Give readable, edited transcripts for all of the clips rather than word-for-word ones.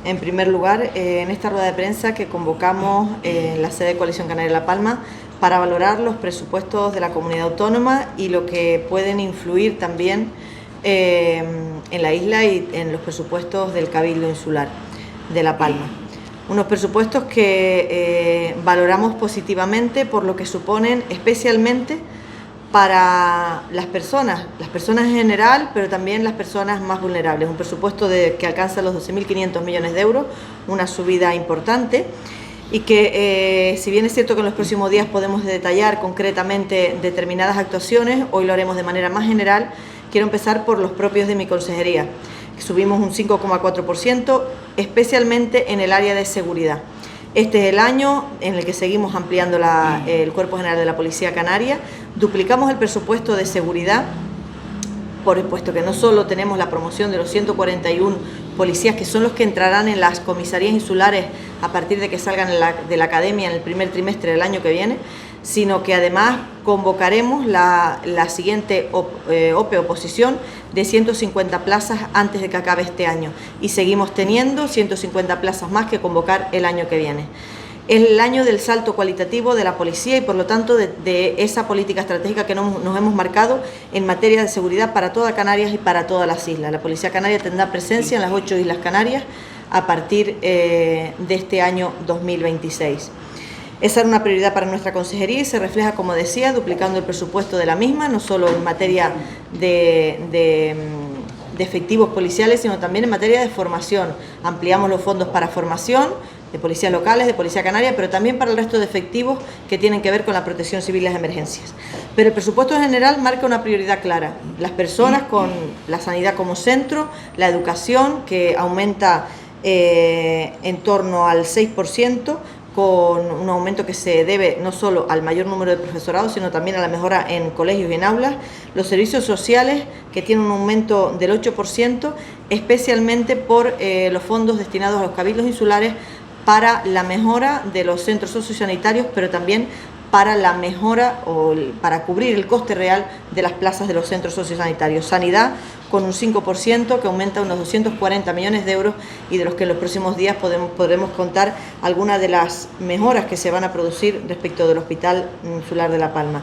En primer lugar, en esta rueda de prensa que convocamos en la sede de Coalición Canaria La Palma para valorar los presupuestos de la comunidad autónoma y lo que pueden influir también en la isla y en los presupuestos del Cabildo Insular de La Palma. Unos presupuestos que valoramos positivamente por lo que suponen especialmente para las personas en general, pero también las personas más vulnerables. Un presupuesto que alcanza los 12.500 millones de euros, una subida importante, y que si bien es cierto que en los próximos días podemos detallar concretamente determinadas actuaciones, hoy lo haremos de manera más general. Quiero empezar por los propios de mi consejería. Subimos un 5,4%, especialmente en el área de seguridad. Este es el año en el que seguimos ampliando el Cuerpo General de la Policía Canaria. Duplicamos el presupuesto de seguridad, puesto que no solo tenemos la promoción de los 141 policías, que son los que entrarán en las comisarías insulares a partir de que salgan de la academia en el primer trimestre del año que viene, sino que además convocaremos la siguiente oposición de 150 plazas antes de que acabe este año, y seguimos teniendo 150 plazas más que convocar el año que viene. Es el año del salto cualitativo de la policía y por lo tanto de esa política estratégica que nos hemos marcado en materia de seguridad para toda Canarias y para todas las islas. La Policía Canaria tendrá presencia en las 8 Islas Canarias a partir de este año 2026. Esa era una prioridad para nuestra consejería y se refleja, como decía, duplicando el presupuesto de la misma, no solo en materia de efectivos policiales, sino también en materia de formación. Ampliamos los fondos para formación de policías locales, de Policía Canaria, pero también para el resto de efectivos que tienen que ver con la protección civil y las emergencias. Pero el presupuesto en general marca una prioridad clara. Las personas con la sanidad como centro, la educación que aumenta en torno al 6%, con un aumento que se debe no solo al mayor número de profesorado, sino también a la mejora en colegios y en aulas. Los servicios sociales, que tienen un aumento del 8%, especialmente por los fondos destinados a los cabildos insulares para la mejora de los centros sociosanitarios, pero también para la mejora o para cubrir el coste real de las plazas de los centros sociosanitarios. Sanidad con un 5% que aumenta unos 240 millones de euros y de los que en los próximos días podremos contar algunas de las mejoras que se van a producir respecto del Hospital Insular de La Palma.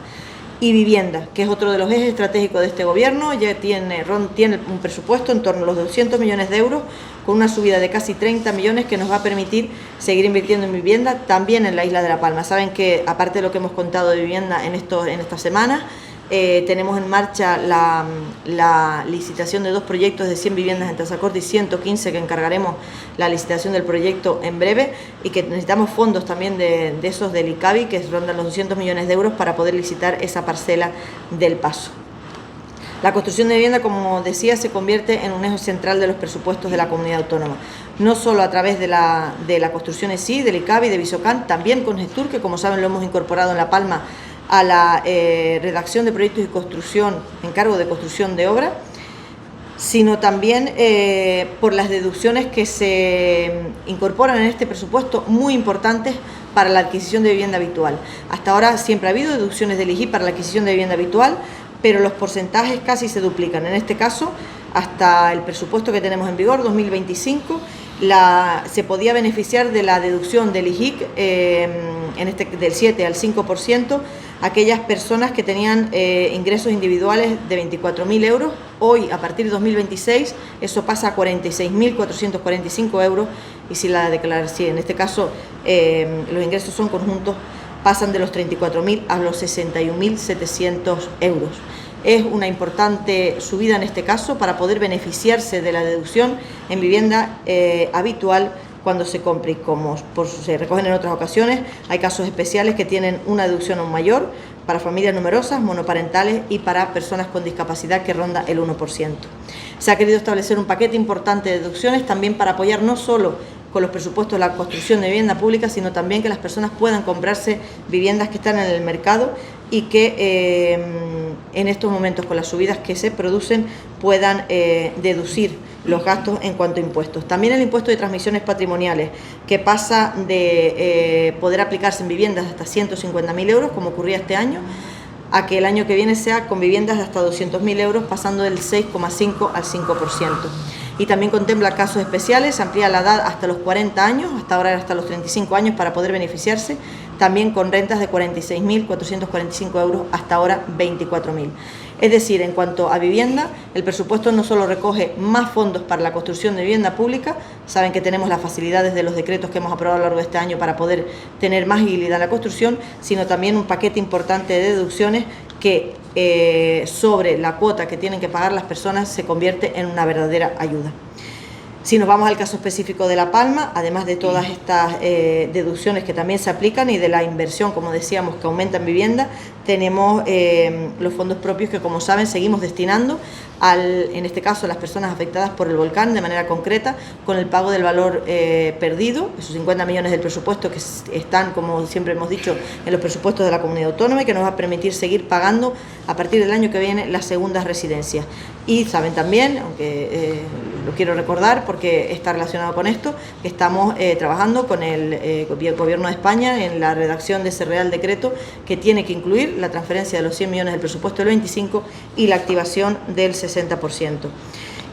Y vivienda, que es otro de los ejes estratégicos de este gobierno, ya tiene un presupuesto en torno a los 200 millones de euros, con una subida de casi 30 millones que nos va a permitir seguir invirtiendo en vivienda también en la isla de La Palma. Saben que, aparte de lo que hemos contado de vivienda en esta semana, tenemos en marcha la licitación de 2 proyectos de 100 viviendas en Tazacorte y 115 que encargaremos la licitación del proyecto en breve, y que necesitamos fondos también de esos del ICABI que rondan los 200 millones de euros para poder licitar esa parcela del Paso. La construcción de vivienda, como decía, se convierte en un eje central de los presupuestos de la comunidad autónoma, no solo a través de la construcción en sí, del ICABI, de Visocan, también con Gestur, que como saben lo hemos incorporado en La Palma a la redacción de proyectos y construcción, encargo de construcción de obra, sino también por las deducciones que se incorporan en este presupuesto, muy importantes para la adquisición de vivienda habitual. Hasta ahora siempre ha habido deducciones del IGI para la adquisición de vivienda habitual, pero los porcentajes casi se duplican. En este caso, hasta el presupuesto que tenemos en vigor, 2025, se podía beneficiar de la deducción del IGIC del 7 al 5%, aquellas personas que tenían ingresos individuales de 24.000 euros. Hoy, a partir de 2026, eso pasa a 46.445 euros, y si en este caso los ingresos son conjuntos, pasan de los 34.000 a los 61.700 euros. Es una importante subida en este caso para poder beneficiarse de la deducción en vivienda habitual cuando se compre, y como se recogen en otras ocasiones, hay casos especiales que tienen una deducción aún mayor para familias numerosas, monoparentales y para personas con discapacidad, que ronda el 1%. Se ha querido establecer un paquete importante de deducciones también para apoyar no solo con los presupuestos de la construcción de vivienda pública, sino también que las personas puedan comprarse viviendas que están en el mercado y que en estos momentos, con las subidas que se producen, puedan deducir los gastos en cuanto a impuestos. También el impuesto de transmisiones patrimoniales, que pasa de poder aplicarse en viviendas de hasta 150.000 euros, como ocurría este año, a que el año que viene sea con viviendas de hasta 200.000 euros, pasando del 6,5 al 5%. y también contempla casos especiales, amplía la edad hasta los 40 años, hasta ahora hasta los 35 años para poder beneficiarse, también con rentas de 46.445 euros, hasta ahora 24.000. Es decir, en cuanto a vivienda, el presupuesto no solo recoge más fondos para la construcción de vivienda pública, saben que tenemos las facilidades de los decretos que hemos aprobado a lo largo de este año para poder tener más agilidad en la construcción, sino también un paquete importante de deducciones que sobre la cuota que tienen que pagar las personas se convierte en una verdadera ayuda. Si nos vamos al caso específico de La Palma, además de todas estas deducciones que también se aplican y de la inversión, como decíamos, que aumenta en vivienda, tenemos los fondos propios que, como saben, seguimos destinando en este caso a las personas afectadas por el volcán de manera concreta, con el pago del valor perdido, esos 50 millones del presupuesto que están, como siempre hemos dicho, en los presupuestos de la comunidad autónoma y que nos va a permitir seguir pagando a partir del año que viene las segundas residencias. Y saben también, aunque lo quiero recordar porque está relacionado con esto, que estamos trabajando con el Gobierno de España en la redacción de ese Real Decreto que tiene que incluir la transferencia de los 100 millones del presupuesto del 25 y la activación del 60%.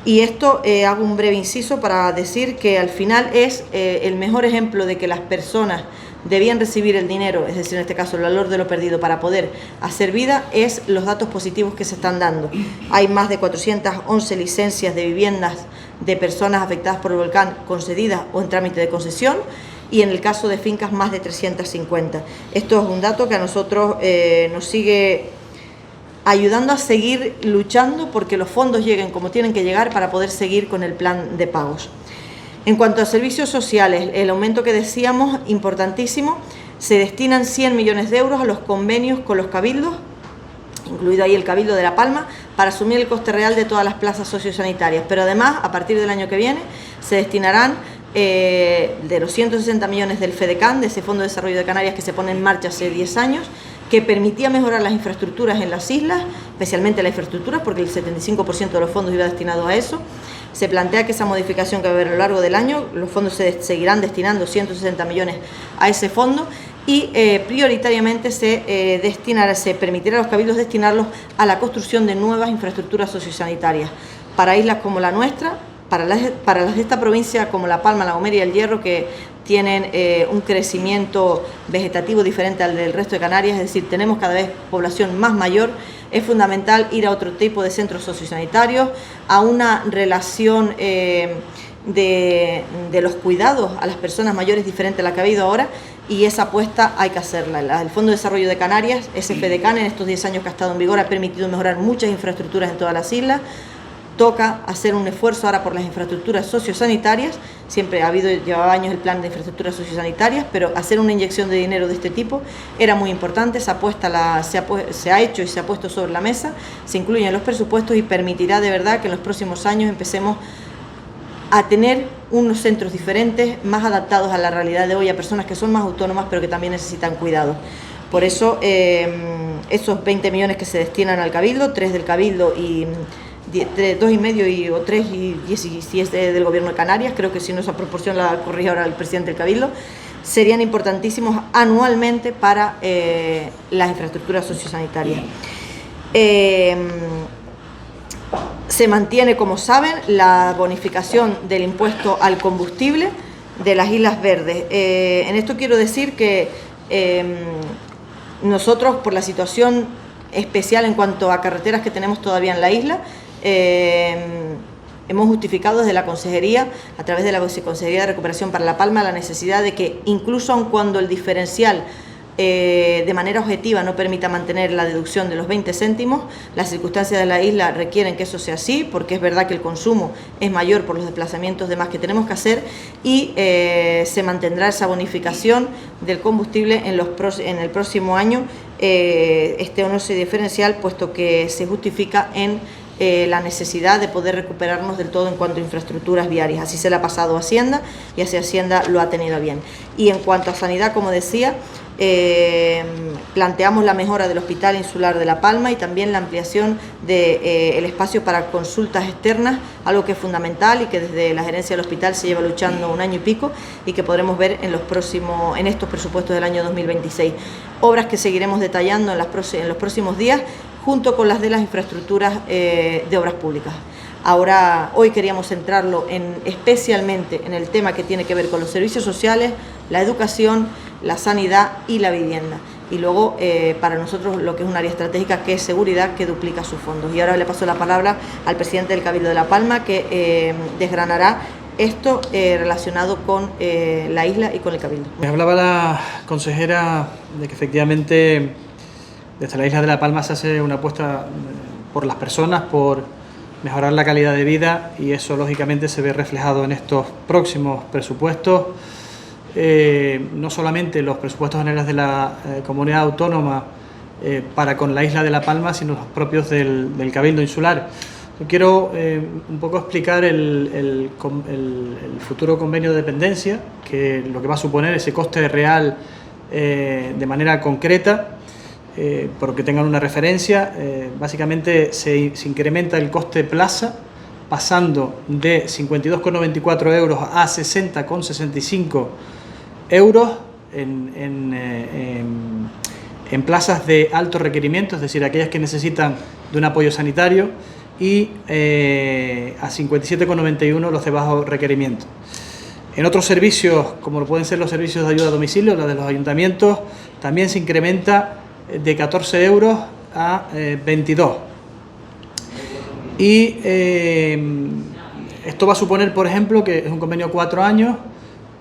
Y esto hago un breve inciso para decir que al final es el mejor ejemplo de que las personas debían recibir el dinero, es decir, en este caso el valor de lo perdido, para poder hacer vida, es los datos positivos que se están dando. Hay más de 411 licencias de viviendas de personas afectadas por el volcán concedidas o en trámite de concesión, y en el caso de fincas más de 350. Esto es un dato que a nosotros nos sigue ayudando a seguir luchando porque los fondos lleguen como tienen que llegar para poder seguir con el plan de pagos. En cuanto a servicios sociales, el aumento que decíamos, importantísimo, se destinan 100 millones de euros a los convenios con los cabildos, incluido ahí el Cabildo de La Palma, para asumir el coste real de todas las plazas sociosanitarias. Pero además, a partir del año que viene, se destinarán de los 160 millones del FEDECAN, de ese Fondo de Desarrollo de Canarias que se pone en marcha hace 10 años, que permitía mejorar las infraestructuras en las islas, especialmente las infraestructuras, porque el 75% de los fondos iba destinado a eso. Se plantea que esa modificación que va a haber a lo largo del año, los fondos se seguirán destinando 160 millones a ese fondo y prioritariamente se permitirá a los cabildos destinarlos a la construcción de nuevas infraestructuras sociosanitarias para islas como la nuestra, para las de esta provincia como La Palma, La Gomera y El Hierro, que tienen un crecimiento vegetativo diferente al del resto de Canarias, es decir, tenemos cada vez población más mayor. Es fundamental ir a otro tipo de centros sociosanitarios, a una relación de los cuidados a las personas mayores diferente a la que ha habido ahora, y esa apuesta hay que hacerla. El Fondo de Desarrollo de Canarias, ese FEDECAN, en estos 10 años que ha estado en vigor, ha permitido mejorar muchas infraestructuras en todas las islas. Toca hacer un esfuerzo ahora por las infraestructuras sociosanitarias. Siempre llevaba años el plan de infraestructuras sociosanitarias, pero hacer una inyección de dinero de este tipo era muy importante. Esa apuesta se ha hecho y se ha puesto sobre la mesa, se incluye en los presupuestos y permitirá de verdad que en los próximos años empecemos a tener unos centros diferentes, más adaptados a la realidad de hoy, a personas que son más autónomas pero que también necesitan cuidado. Por eso esos 20 millones que se destinan al Cabildo, 3 del Cabildo y 2,5 o 3 y 10 si es del Gobierno de Canarias, creo que si no esa proporción la corrige ahora el presidente del Cabildo, serían importantísimos anualmente para las infraestructuras sociosanitarias. Se mantiene, como saben, la bonificación del impuesto al combustible de las Islas Verdes. En esto quiero decir que nosotros, por la situación especial en cuanto a carreteras que tenemos todavía en la isla, hemos justificado desde la Consejería, a través de la Viceconsejería de Recuperación para La Palma, la necesidad de que, incluso aun cuando el diferencial de manera objetiva no permita mantener la deducción de los 20 céntimos, las circunstancias de la isla requieren que eso sea así, porque es verdad que el consumo es mayor por los desplazamientos demás que tenemos que hacer, y se mantendrá esa bonificación del combustible en el próximo año, este o no se diferencial, puesto que se justifica en la necesidad de poder recuperarnos del todo en cuanto a infraestructuras viarias. Así se le ha pasado a Hacienda y así Hacienda lo ha tenido bien. Y en cuanto a sanidad, como decía, planteamos la mejora del Hospital Insular de La Palma y también la ampliación del espacio para consultas externas, algo que es fundamental y que desde la gerencia del hospital se lleva luchando 1 año y pico y que podremos ver en estos presupuestos del año 2026. Obras que seguiremos detallando en los próximos días, junto con las de las infraestructuras de obras públicas. Hoy queríamos centrarlo especialmente en el tema que tiene que ver con los servicios sociales, la educación, la sanidad y la vivienda. Y luego, para nosotros, lo que es un área estratégica, que es seguridad, que duplica sus fondos. Y ahora le paso la palabra al presidente del Cabildo de La Palma, que desgranará esto relacionado con la isla y con el Cabildo. Me hablaba la consejera de que efectivamente desde la isla de La Palma se hace una apuesta por las personas, por mejorar la calidad de vida, y eso lógicamente se ve reflejado en estos próximos presupuestos. No solamente los presupuestos generales de la comunidad autónoma para con la isla de La Palma, sino los propios del Cabildo Insular. Yo quiero un poco explicar el futuro convenio de dependencia, lo que va a suponer ese coste real de manera concreta, por que tengan una referencia. Básicamente se incrementa el coste plaza, pasando de 52,94 euros a 60,65 euros en plazas de alto requerimiento, es decir, aquellas que necesitan de un apoyo sanitario, y a 57,91 los de bajo requerimiento. En otros servicios, como lo pueden ser los servicios de ayuda a domicilio, la de los ayuntamientos, también se incrementa de 14 euros a 22. Y esto va a suponer, por ejemplo, que es un convenio 4 años,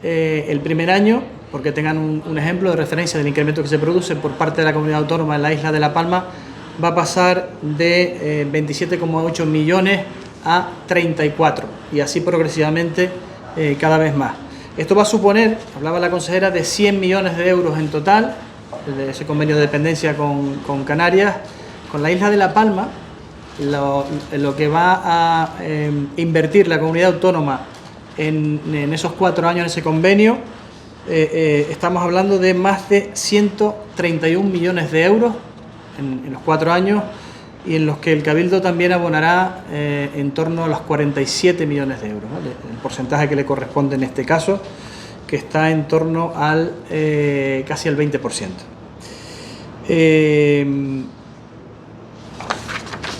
el primer año, porque tengan un ejemplo de referencia del incremento que se produce por parte de la comunidad autónoma en la isla de La Palma, va a pasar de 27,8 millones a 34, y así progresivamente cada vez más. Esto va a suponer, hablaba la consejera, de 100 millones de euros en total, de ese convenio de dependencia con Canarias. Con la isla de La Palma, lo que va a invertir la comunidad autónoma en esos 4 años en ese convenio, estamos hablando de más de 131 millones de euros en los 4 años, y en los que el Cabildo también abonará en torno a los 47 millones de euros, ¿vale? El porcentaje que le corresponde en este caso, que está en torno al casi al 20%.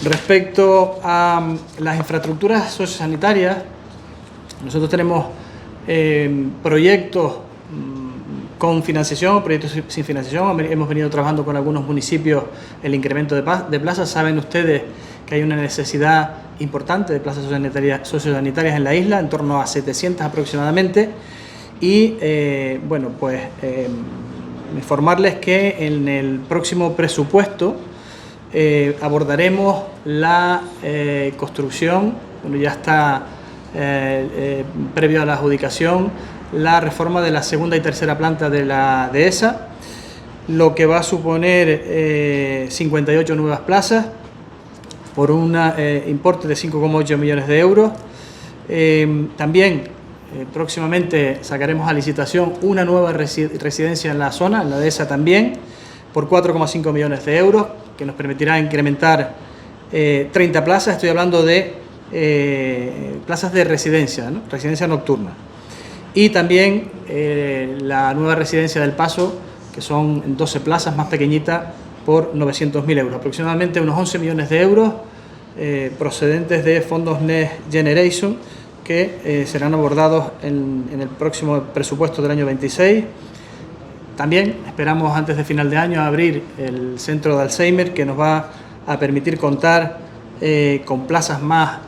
Respecto a las infraestructuras sociosanitarias, nosotros tenemos proyectos con financiación, proyectos sin financiación. Hemos venido trabajando con algunos municipios el incremento de plazas. Saben ustedes que hay una necesidad importante de plazas sociosanitarias en la isla, en torno a 700 aproximadamente. Y bueno, pues informarles que en el próximo presupuesto abordaremos la construcción, bueno, ya está previo a la adjudicación, la reforma de la segunda y tercera planta de la dehesa, lo que va a suponer 58 nuevas plazas por un importe de 5,8 millones de euros. También próximamente sacaremos a licitación una nueva residencia en la zona, en la dehesa también, por 4,5 millones de euros, que nos permitirá incrementar 30 plazas. Estoy hablando de plazas de residencia, ¿no? Residencia nocturna. Y también la nueva residencia del Paso, que son 12 plazas más pequeñitas, por 900.000 euros, aproximadamente unos 11 millones de euros procedentes de fondos Next Generation, que serán abordados en el próximo presupuesto del año 26. También esperamos antes de final de año abrir el centro de Alzheimer, que nos va a permitir contar con plazas más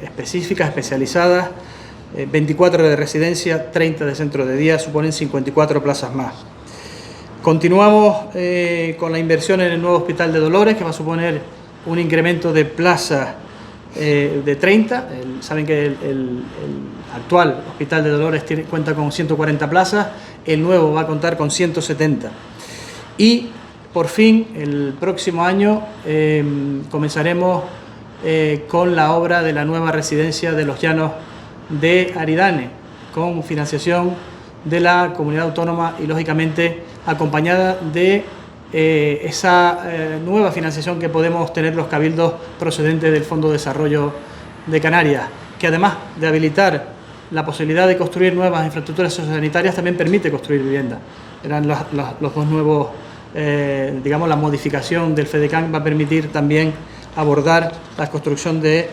específicas, especializadas, 24 de residencia, 30 de centro de día, suponen 54 plazas más. Continuamos con la inversión en el nuevo Hospital de Dolores, que va a suponer un incremento de plazas de 30. Saben que el actual Hospital de Dolores cuenta con 140 plazas, el nuevo va a contar con 170. Y por fin, el próximo año comenzaremos con la obra de la nueva residencia de los Llanos de Aridane, con financiación de la comunidad autónoma y lógicamente acompañada de esa nueva financiación que podemos tener los cabildos procedentes del Fondo de Desarrollo de Canarias, que además de habilitar la posibilidad de construir nuevas infraestructuras sociosanitarias, también permite construir vivienda. Eran los dos nuevos, digamos, la modificación del FEDECAN va a permitir también abordar la construcción de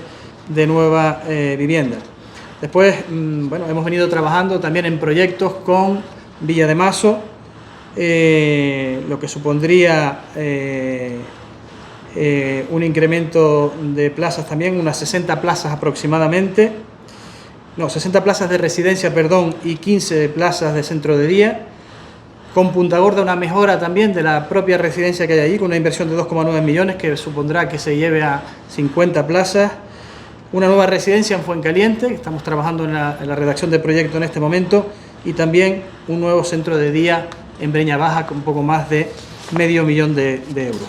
de nueva vivienda. Después, bueno, hemos venido trabajando también en proyectos con Villademaso, lo que supondría un incremento de plazas también, unas 60 plazas aproximadamente, no, 60 plazas de residencia, perdón, y 15 plazas de centro de día. Con Punta Gorda una mejora también de la propia residencia que hay allí, con una inversión de 2,9 millones que supondrá que se lleve a 50 plazas. Una nueva residencia en Fuencaliente, que estamos trabajando en la redacción del proyecto en este momento, y también un nuevo centro de día en Breña Baja con un poco más de $500.000 de euros.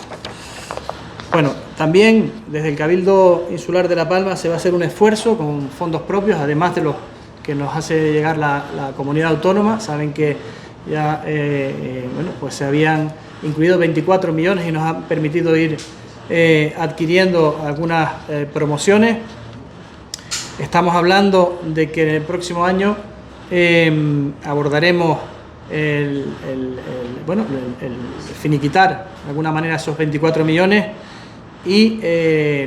Bueno, también desde el Cabildo Insular de La Palma se va a hacer un esfuerzo con fondos propios, además de los que nos hace llegar la comunidad autónoma. Saben que ya bueno, pues se habían incluido 24 millones y nos han permitido ir adquiriendo algunas promociones. Estamos hablando de que en el próximo año abordaremos el finiquitar de alguna manera esos 24 millones y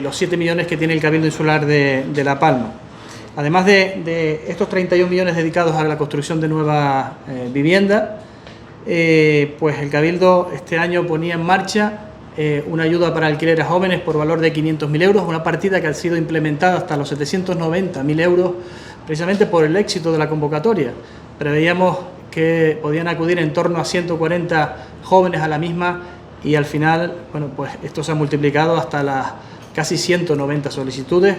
los 7 millones que tiene el Cabildo Insular de La Palma. Además de estos 31 millones dedicados a la construcción de nuevas viviendas, pues el Cabildo este año ponía en marcha una ayuda para alquiler a jóvenes por valor de 500.000 euros, una partida que ha sido implementada hasta los 790.000 euros, precisamente por el éxito de la convocatoria. Preveíamos que podían acudir en torno a 140 jóvenes a la misma y al final, bueno, pues esto se ha multiplicado hasta las casi 190 solicitudes.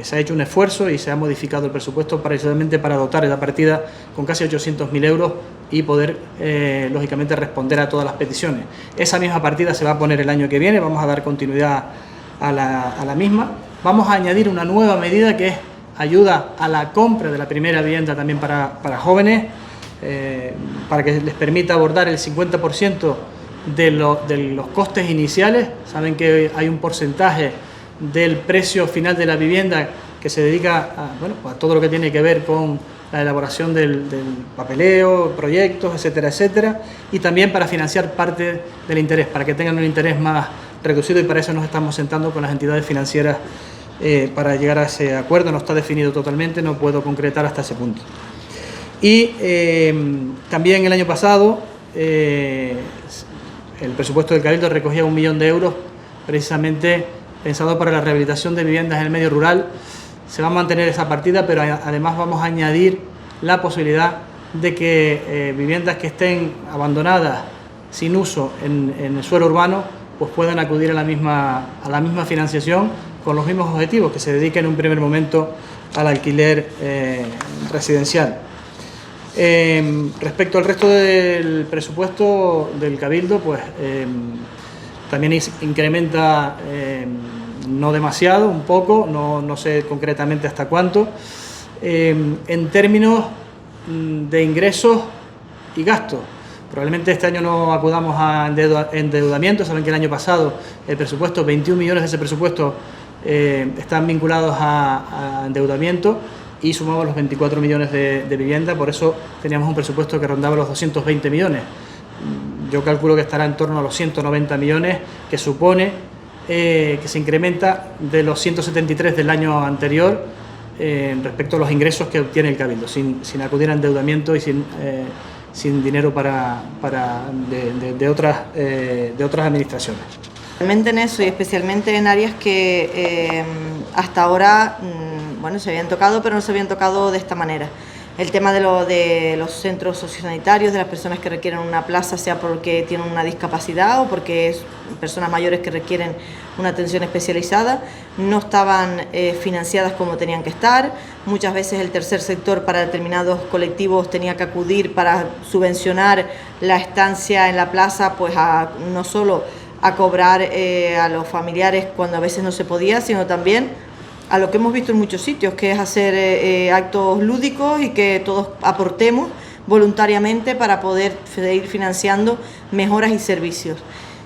Se ha hecho un esfuerzo y se ha modificado el presupuesto precisamente para dotar la partida con casi 800.000 euros y poder, lógicamente, responder a todas las peticiones. Esa misma partida se va a poner el año que viene, vamos a dar continuidad a la misma. Vamos a añadir una nueva medida que es ayuda a la compra de la primera vivienda también para jóvenes, para que les permita abordar el 50% de los costes iniciales. Saben que hay un porcentaje del precio final de la vivienda que se dedica a todo lo que tiene que ver con la elaboración del papeleo, proyectos, etcétera, etcétera, y también para financiar parte del interés, para que tengan un interés más reducido, y para eso nos estamos sentando con las entidades financieras para llegar a ese acuerdo. No está definido totalmente, no puedo concretar hasta ese punto. Y también el año pasado el presupuesto del Cabildo recogía 1 millón de euros precisamente pensado para la rehabilitación de viviendas en el medio rural. Se va a mantener esa partida, pero además vamos a añadir la posibilidad de que viviendas que estén abandonadas sin uso en el suelo urbano pues puedan acudir a la misma financiación con los mismos objetivos, que se dediquen en un primer momento al alquiler residencial. Respecto al resto del presupuesto del Cabildo, pues también incrementa no demasiado, un poco, no sé concretamente hasta cuánto, en términos de ingresos y gastos. Probablemente este año no acudamos a endeudamiento. Saben que el año pasado el presupuesto, 21 millones de ese presupuesto están vinculados a endeudamiento, y sumamos los 24 millones de vivienda, por eso teníamos un presupuesto que rondaba los 220 millones. Yo calculo que estará en torno a los 190 millones, que supone que se incrementa de los 173 del año anterior respecto a los ingresos que obtiene el Cabildo, sin acudir a endeudamiento y sin dinero de otras administraciones. Realmente en eso, y especialmente en áreas que hasta ahora bueno, se habían tocado, pero no se habían tocado de esta manera. El tema de los centros sociosanitarios, de las personas que requieren una plaza, sea porque tienen una discapacidad o porque es personas mayores que requieren una atención especializada, no estaban financiadas como tenían que estar. Muchas veces el tercer sector para determinados colectivos tenía que acudir para subvencionar la estancia en la plaza, pues no solo a cobrar a los familiares cuando a veces no se podía, sino también a lo que hemos visto en muchos sitios, que es hacer actos lúdicos y que todos aportemos voluntariamente para poder seguir financiando mejoras y servicios.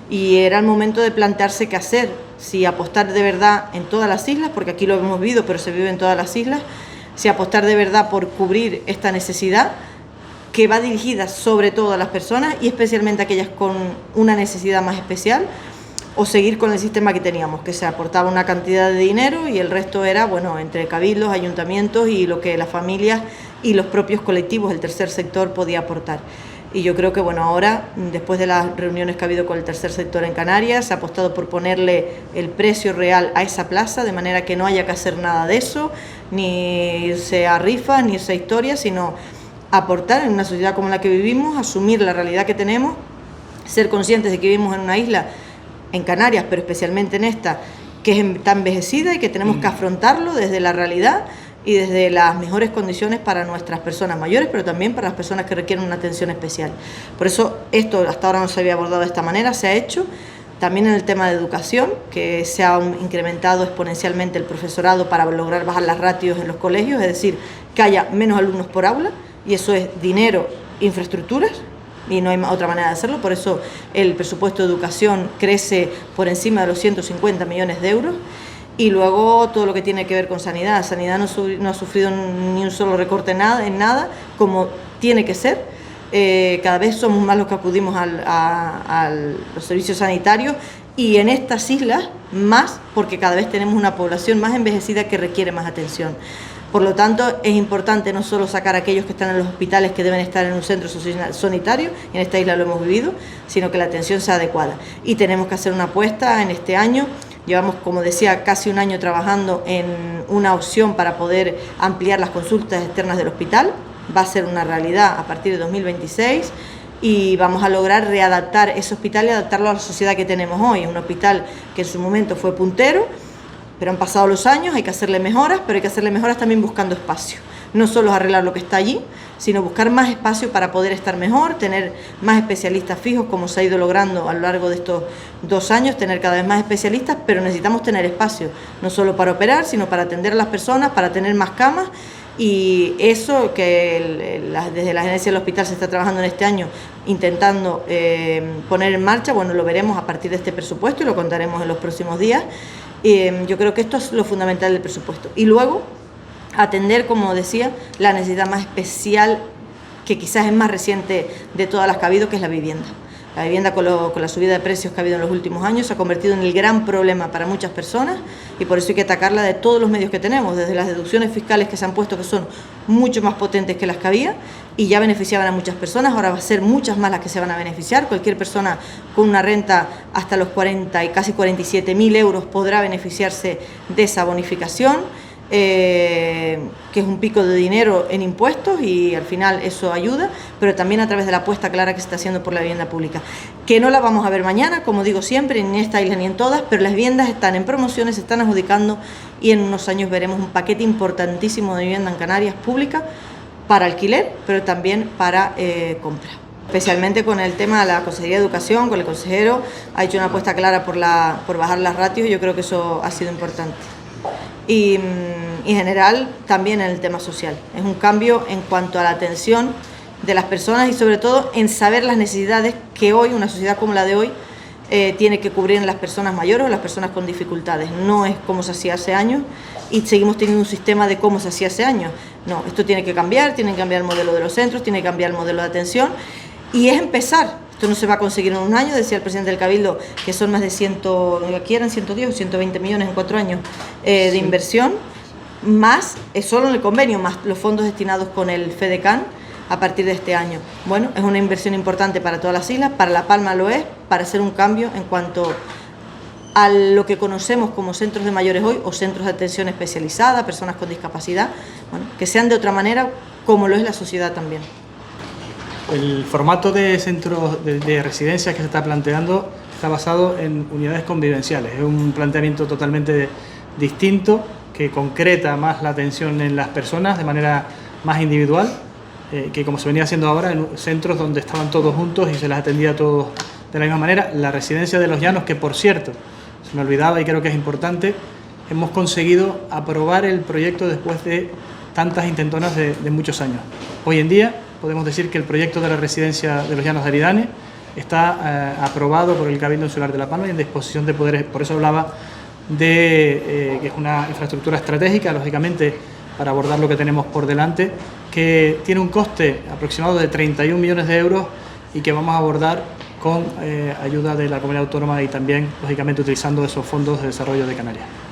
Y era el momento de plantearse qué hacer, si apostar de verdad en todas las islas, porque aquí lo hemos vivido, pero se vive en todas las islas, si apostar de verdad por cubrir esta necesidad, que va dirigida sobre todo a las personas y especialmente a aquellas con una necesidad más especial, o seguir con el sistema que teníamos, que se aportaba una cantidad de dinero y el resto era, bueno, entre cabildos, ayuntamientos y lo que las familias y los propios colectivos, el tercer sector, podía aportar. Y yo creo que, bueno, ahora, después de las reuniones que ha habido con el tercer sector en Canarias, se ha apostado por ponerle el precio real a esa plaza, de manera que no haya que hacer nada de eso, ni irse a rifas, ni irse a historias, sino aportar en una sociedad como la que vivimos, asumir la realidad que tenemos, ser conscientes de que vivimos en una isla, en Canarias, pero especialmente en esta, que está envejecida y que tenemos que afrontarlo desde la realidad y desde las mejores condiciones para nuestras personas mayores, pero también para las personas que requieren una atención especial. Por eso esto hasta ahora no se había abordado de esta manera, se ha hecho. También en el tema de educación, que se ha incrementado exponencialmente el profesorado para lograr bajar las ratios en los colegios, es decir, que haya menos alumnos por aula, y eso es dinero, infraestructuras, y no hay otra manera de hacerlo. Por eso el presupuesto de educación crece por encima de los 150 millones de euros. Y luego todo lo que tiene que ver con sanidad. Sanidad no ha sufrido ni un solo recorte en nada, como tiene que ser. Cada vez somos más los que acudimos a los servicios sanitarios, y en estas islas más, porque cada vez tenemos una población más envejecida que requiere más atención. Por lo tanto, es importante no solo sacar a aquellos que están en los hospitales, que deben estar en un centro sanitario, y en esta isla lo hemos vivido, sino que la atención sea adecuada. Y tenemos que hacer una apuesta en este año. Llevamos, como decía, casi un año trabajando en una opción para poder ampliar las consultas externas del hospital. Va a ser una realidad a partir de 2026 y vamos a lograr readaptar ese hospital y adaptarlo a la sociedad que tenemos hoy. Un hospital que en su momento fue puntero, pero han pasado los años, hay que hacerle mejoras, pero hay que hacerle mejoras también buscando espacio. No solo arreglar lo que está allí, sino buscar más espacio para poder estar mejor, tener más especialistas fijos, como se ha ido logrando a lo largo de estos 2 años, tener cada vez más especialistas, pero necesitamos tener espacio, no solo para operar, sino para atender a las personas, para tener más camas. Y eso que desde la gerencia del hospital se está trabajando en este año, intentando poner en marcha, bueno, lo veremos a partir de este presupuesto y lo contaremos en los próximos días. Yo creo que esto es lo fundamental del presupuesto. Y luego atender, como decía, la necesidad más especial, que quizás es más reciente de todas las que ha habido, que es la vivienda. La vivienda, con la subida de precios que ha habido en los últimos años, se ha convertido en el gran problema para muchas personas, y por eso hay que atacarla de todos los medios que tenemos, desde las deducciones fiscales que se han puesto, que son mucho más potentes que las que había y ya beneficiaban a muchas personas. Ahora va a ser muchas más las que se van a beneficiar. Cualquier persona con una renta hasta los 40 y casi 47.000 euros podrá beneficiarse de esa bonificación, que es un pico de dinero en impuestos, y al final eso ayuda, pero también a través de la apuesta clara que se está haciendo por la vivienda pública, que no la vamos a ver mañana, como digo siempre, ni en esta isla ni en todas, pero las viviendas están en promociones, se están adjudicando, y en unos años veremos un paquete importantísimo de vivienda en Canarias pública para alquiler, pero también para compra. Especialmente con el tema de la Consejería de Educación, con el consejero, ha hecho una apuesta clara por bajar las ratios, y yo creo que eso ha sido importante. Y en general también en el tema social. Es un cambio en cuanto a la atención de las personas y sobre todo en saber las necesidades que hoy, una sociedad como la de hoy, tiene que cubrir en las personas mayores o las personas con dificultades. No es como se hacía hace años y seguimos teniendo un sistema de cómo se hacía hace años. No, esto tiene que cambiar el modelo de los centros, tiene que cambiar el modelo de atención, y es empezar. Esto no se va a conseguir en un año, decía el presidente del Cabildo, que son más de 110 o 120 millones en 4 años de inversión, más solo en el convenio, más los fondos destinados con el FEDECAN a partir de este año. Bueno, es una inversión importante para todas las islas, para La Palma lo es, para hacer un cambio en cuanto a lo que conocemos como centros de mayores hoy, o centros de atención especializada, personas con discapacidad, bueno, que sean de otra manera, como lo es la sociedad también. El formato de centros de residencias que se está planteando está basado en unidades convivenciales. Es un planteamiento totalmente distinto, que concreta más la atención en las personas de manera más individual, que como se venía haciendo ahora en centros donde estaban todos juntos y se les atendía a todos de la misma manera. La residencia de Los Llanos, que por cierto, se me olvidaba y creo que es importante, hemos conseguido aprobar el proyecto después de tantas intentonas de muchos años. Hoy en día podemos decir que el proyecto de la residencia de Los Llanos de Aridane está aprobado por el Cabildo Insular de La Palma y en disposición de poder, por eso hablaba de que es una infraestructura estratégica, lógicamente, para abordar lo que tenemos por delante, que tiene un coste aproximado de 31 millones de euros y que vamos a abordar con ayuda de la comunidad autónoma y también, lógicamente, utilizando esos fondos de desarrollo de Canarias.